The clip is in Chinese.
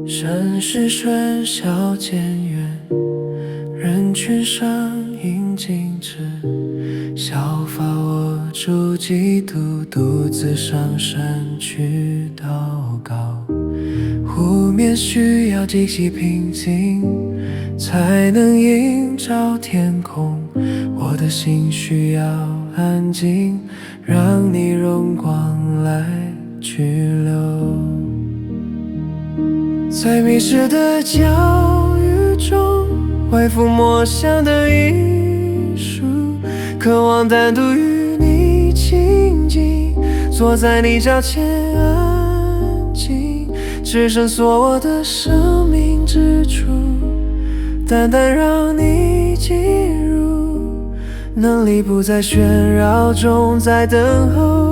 盛世喧嚣渐远，人群声音静止，效法我筑基督，独自上山去祷告。湖面需要极其平静，才能映照天空。我的心需要安静，让你荣光来去留。在迷失的教育中，为抚摸想的艺术，渴望单独与你亲近，坐在你脚前安静，只剩锁我的生命之处，单单让你进入，能力不在喧扰中，在等候。